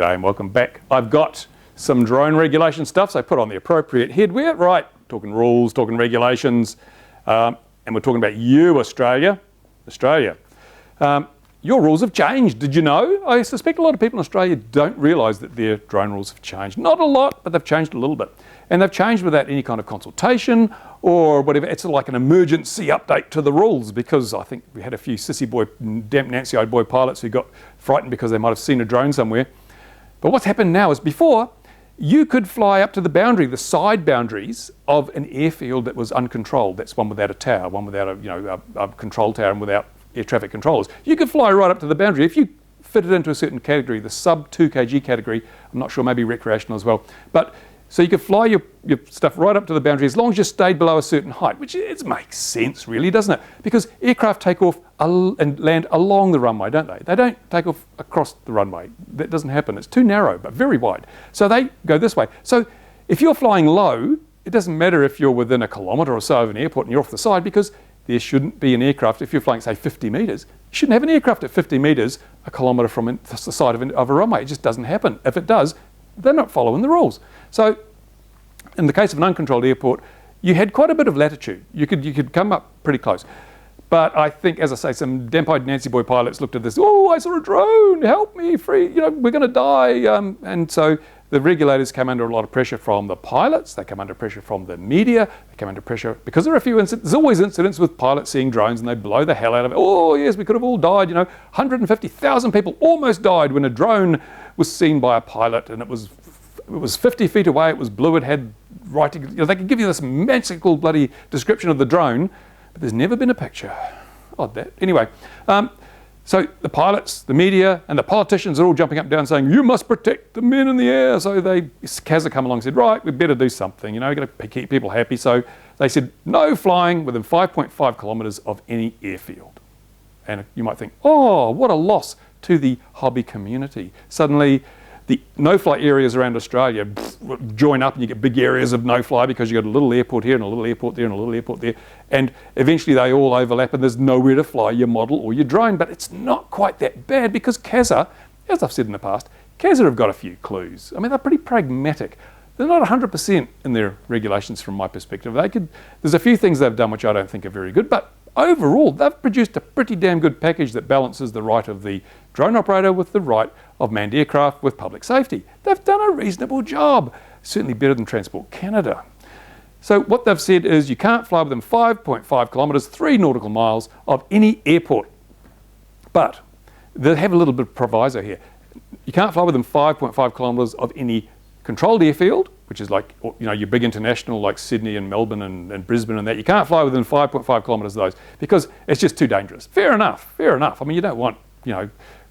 G'day and welcome back. I've got some drone regulation stuff, so I put on the appropriate headwear. Right, talking rules, talking regulations, and we're talking about you, Australia. Your rules have changed, did you know? I suspect a lot of people in Australia don't realise that their drone rules have changed. Not a lot, but they've changed a little bit. And they've changed without any kind of consultation or whatever. It's like an emergency update to the rules, because I think we had a few sissy boy, damp Nancy-eyed boy pilots who got frightened because they might have seen a drone somewhere. But what's happened now is, before, you could fly up to the boundary, the side boundaries of an airfield that was uncontrolled. That's one without a tower, one without a control tower and without air traffic controllers. You could fly right up to the boundary. If you fit it into a certain category, the sub 2 kg category, I'm not sure, maybe recreational as well. But so you could fly your stuff right up to the boundary as long as you stayed below a certain height, which it makes sense really, doesn't it? Because aircraft take off and land along the runway, don't they? They don't take off across the runway. That doesn't happen. It's too narrow, but very wide. So they go this way. So if you're flying low, it doesn't matter if you're within a kilometre or so of an airport and you're off the side, because there shouldn't be an aircraft. If you're flying, say, 50 metres, you shouldn't have an aircraft at 50 metres a kilometre from the side of a runway. It just doesn't happen. If it does, they're not following the rules. So in the case of an uncontrolled airport, you had quite a bit of latitude. You could come up pretty close. But I think, as I say, some damp-eyed Nancy boy pilots looked at this, oh, I saw a drone, help me, free, we're going to die. And so the regulators come under a lot of pressure from the pilots, they come under pressure from the media, they come under pressure because there are a few incidents. There's always incidents with pilots seeing drones and they blow the hell out of it. Oh yes, we could have all died, 150,000 people almost died when a drone was seen by a pilot, and it was 50 feet away, it was blue, it had writing, they could give you this magical bloody description of the drone, but there's never been a picture. Odd that. Anyway, so the pilots, the media, and the politicians are all jumping up and down saying, you must protect the men in the air. So CASA come along and said, right, we better do something, we've got to keep people happy. So they said, no flying within 5.5 kilometres of any airfield. And you might think, oh, what a loss to the hobby community. Suddenly, the no-fly areas around Australia join up and you get big areas of no-fly because you've got a little airport here and a little airport there and a little airport there. And eventually they all overlap and there's nowhere to fly your model or your drone. But it's not quite that bad, because CASA, as I've said in the past, CASA have got a few clues. I mean, they're pretty pragmatic. They're not 100% in their regulations from my perspective. There's a few things they've done which I don't think are very good, but overall they've produced a pretty damn good package that balances the right of the drone operator with the right of manned aircraft with public safety. They've done a reasonable job, certainly better than Transport Canada. So what they've said is you can't fly within 5.5 kilometres, 3 nautical miles of any airport. But they have a little bit of proviso here. You can't fly within 5.5 kilometres of any controlled airfield, which is like, your big international like Sydney and Melbourne and Brisbane and that. You can't fly within 5.5 kilometres of those because it's just too dangerous. Fair enough. I mean, you don't want,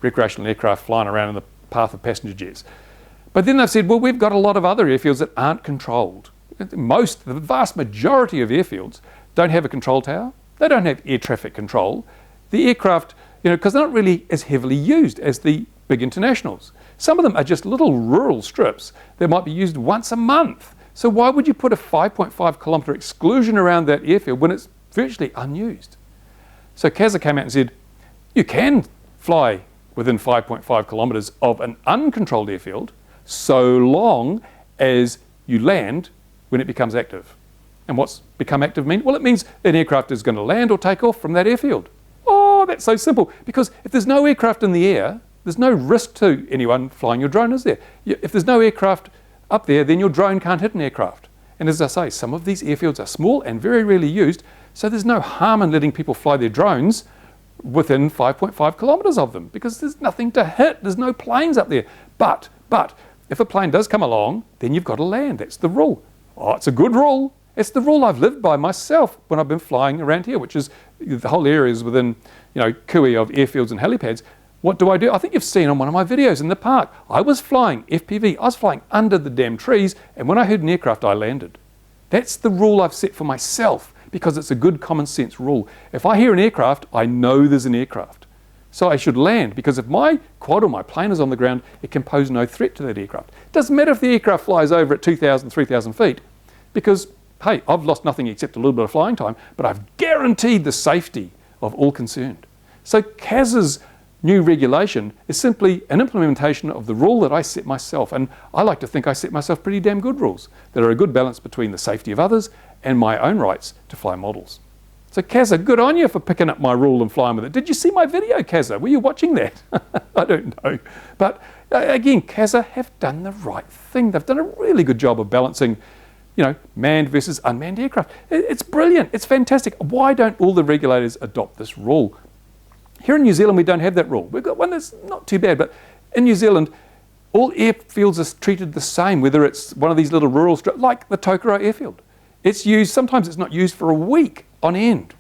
recreational aircraft flying around in the path of passenger jets. But then they've said, well, we've got a lot of other airfields that aren't controlled. The vast majority of airfields don't have a control tower. They don't have air traffic control. The aircraft, because they're not really as heavily used as the big internationals. Some of them are just little rural strips that might be used once a month. So why would you put a 5.5 kilometre exclusion around that airfield when it's virtually unused? So CASA came out and said, you can fly within 5.5 kilometres of an uncontrolled airfield so long as you land when it becomes active. And what's become active mean? Well, it means an aircraft is going to land or take off from that airfield. Oh, that's so simple. Because if there's no aircraft in the air, there's no risk to anyone flying your drone, is there? If there's no aircraft up there, then your drone can't hit an aircraft. And as I say, some of these airfields are small and very rarely used, so there's no harm in letting people fly their drones within 5.5 kilometres of them, because there's nothing to hit. There's no planes up there. But if a plane does come along, then you've got to land. That's the rule. Oh, it's a good rule. It's the rule I've lived by myself when I've been flying around here, which is the whole area is within, cooey of airfields and helipads. What do? I think you've seen on one of my videos in the park. I was flying FPV. I was flying under the damn trees, and when I heard an aircraft, I landed. That's the rule I've set for myself, because it's a good common sense rule. If I hear an aircraft, I know there's an aircraft. So I should land, because if my quad or my plane is on the ground, it can pose no threat to that aircraft. It doesn't matter if the aircraft flies over at 2,000, 3,000 feet, because, hey, I've lost nothing except a little bit of flying time, but I've guaranteed the safety of all concerned. So CASA's new regulation is simply an implementation of the rule that I set myself. And I like to think I set myself pretty damn good rules that are a good balance between the safety of others and my own rights to fly models. So CASA, good on you for picking up my rule and flying with it. Did you see my video, CASA? Were you watching that? I don't know. But again, CASA have done the right thing. They've done a really good job of balancing, you know, manned versus unmanned aircraft. It's brilliant. It's fantastic. Why don't all the regulators adopt this rule? Here in New Zealand, we don't have that rule. We've got one that's not too bad, but in New Zealand, all airfields are treated the same, whether it's one of these little rural, like the Tokoro airfield. It's used, sometimes it's not used for a week on end.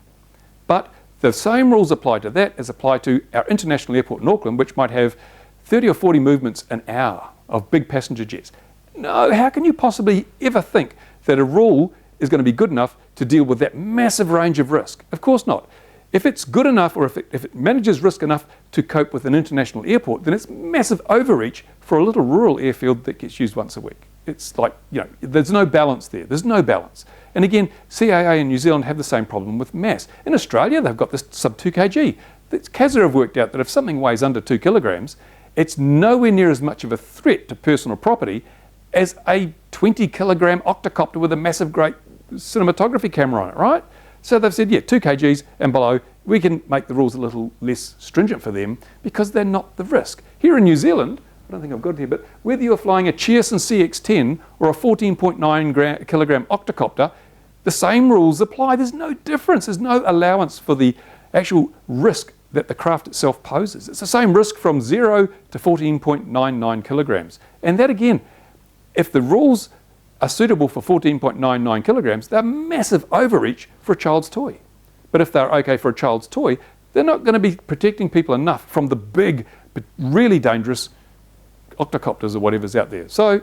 But the same rules apply to that as apply to our international airport in Auckland, which might have 30 or 40 movements an hour of big passenger jets. No, how can you possibly ever think that a rule is going to be good enough to deal with that massive range of risk? Of course not. If it's good enough, or if it manages risk enough to cope with an international airport, then it's massive overreach for a little rural airfield that gets used once a week. It's like, you know, there's no balance there. There's no balance. And again, CAA in New Zealand have the same problem with mass. In Australia, they've got this sub 2 kg. CASA have worked out that if something weighs under 2 kilograms, it's nowhere near as much of a threat to personal property as a 20 kilogram octocopter with a massive, great cinematography camera on it, right? So they've said, yeah, 2 kgs and below, we can make the rules a little less stringent for them because they're not the risk. Here in New Zealand, I don't think I've got it here, but whether you're flying a Cheerson CX-10 or a 14.9 kilogram octocopter, the same rules apply. There's no difference. There's no allowance for the actual risk that the craft itself poses. It's the same risk from 0 to 14.99 kilograms. And that again, if the rules are suitable for 14.99 kilograms, they're massive overreach for a child's toy. But if they're okay for a child's toy, they're not going to be protecting people enough from the big, but really dangerous octocopters or whatever's out there. So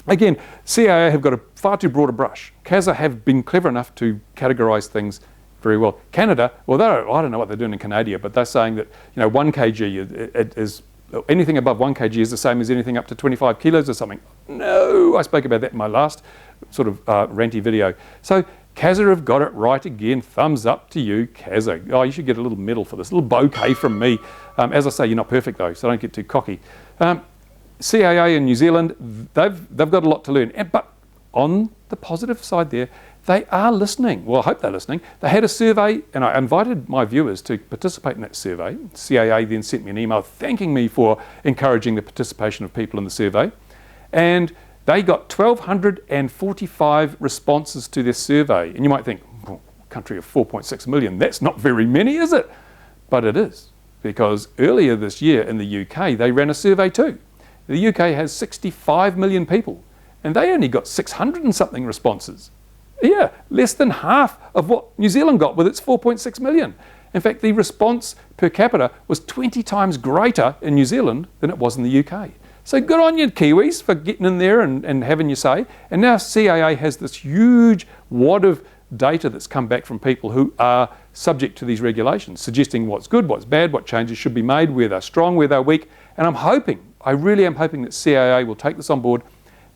again, CAA have got a far too broad a brush. CASA have been clever enough to categorise things very well. Canada, well, I don't know what they're doing in Canada, but they're saying that, you know, 1 kg is anything above 1 kg is the same as anything up to 25 kilos or something. No, I spoke about that in my last sort of ranty video. So CASA have got it right again. Thumbs up to you, CASA. Oh, you should get a little medal for this, a little bouquet from me. As I say, you're not perfect though, so don't get too cocky. CAA in New Zealand, they've got a lot to learn. But on the positive side there, they are listening. Well, I hope they're listening. They had a survey, and I invited my viewers to participate in that survey. CAA then sent me an email thanking me for encouraging the participation of people in the survey. And they got 1,245 responses to this survey. And you might think, oh, country of 4.6 million, that's not very many, is it? But it is, because earlier this year in the UK, they ran a survey too. The UK has 65 million people, and they only got 600 and something responses. Yeah, less than half of what New Zealand got with its 4.6 million. In fact, the response per capita was 20 times greater in New Zealand than it was in the UK. So good on you, Kiwis, for getting in there and having your say. And now CAA has this huge wad of data that's come back from people who are subject to these regulations, suggesting what's good, what's bad, what changes should be made, where they're strong, where they're weak. And I'm hoping, I really am hoping that CAA will take this on board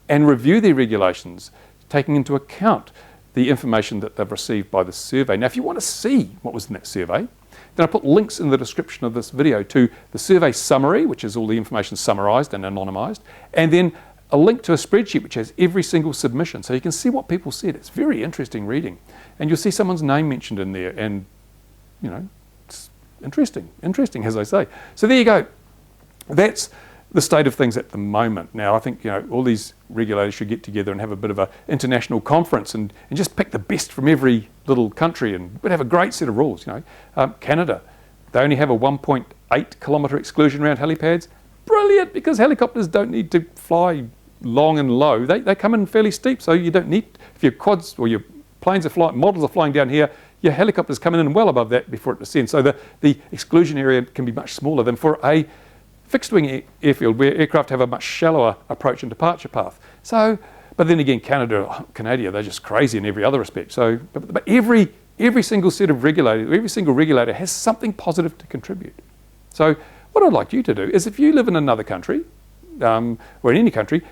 and review their regulations, taking into account the information that they've received by the survey. Now, if you want to see what was in that survey, then I put links in the description of this video to the survey summary, which is all the information summarised and anonymised, and then a link to a spreadsheet which has every single submission, so you can see what people said. It's very interesting reading. And you'll see someone's name mentioned in there, and, you know, it's interesting, as I say. So there you go. That's the state of things at the moment. Now, I think, you know, all these regulators should get together and have a bit of an international conference and just pick the best from every little country, and we'd have a great set of rules, you know. Canada, they only have a 1.8 kilometre exclusion around helipads. Brilliant, because helicopters don't need to fly long and low. They come in fairly steep, so you don't need, if your quads or your planes are flying, models are flying down here, your helicopter's coming in well above that before it descends. So the exclusion area can be much smaller than for a fixed-wing airfield where aircraft have a much shallower approach and departure path. So, but then again, Canada, they're just crazy in every other respect. So, but every single set of regulators, every single regulator has something positive to contribute. So what I'd like you to do is, if you live in another country, or in any country,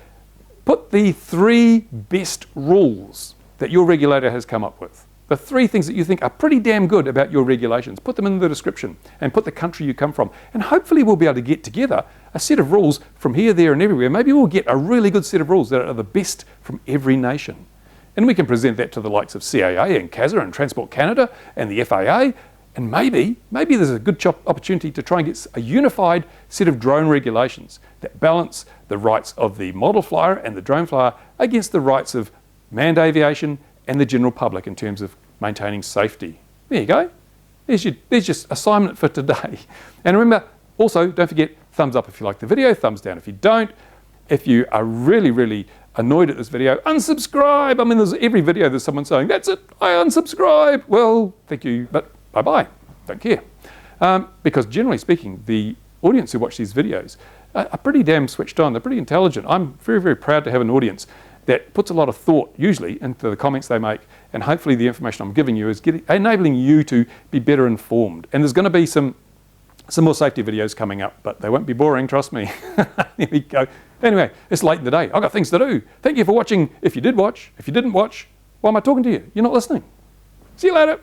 put the 3 best rules that your regulator has come up with. the 3 things that you think are pretty damn good about your regulations. Put them in the description and put the country you come from. And hopefully we'll be able to get together a set of rules from here, there and everywhere. Maybe we'll get a really good set of rules that are the best from every nation. And we can present that to the likes of CAA and CASA and Transport Canada and the FAA. And maybe there's a good opportunity to try and get a unified set of drone regulations that balance the rights of the model flyer and the drone flyer against the rights of manned aviation and the general public in terms of maintaining safety. There you go. There's your assignment for today. And remember, also, don't forget, thumbs up if you like the video, thumbs down if you don't. If you are really, really annoyed at this video, unsubscribe. I mean, there's every video there's someone saying, that's it, I unsubscribe. Well, thank you, but bye-bye. Don't care. Because generally speaking, the audience who watch these videos are pretty damn switched on. They're pretty intelligent. I'm very, very proud to have an audience that puts a lot of thought, usually, into the comments they make, and hopefully the information I'm giving you is enabling you to be better informed. And there's going to be some more safety videos coming up, but they won't be boring, trust me. Here we go. Anyway, it's late in the day. I've got things to do. Thank you for watching. If you did watch, if you didn't watch, why am I talking to you? You're not listening. See you later.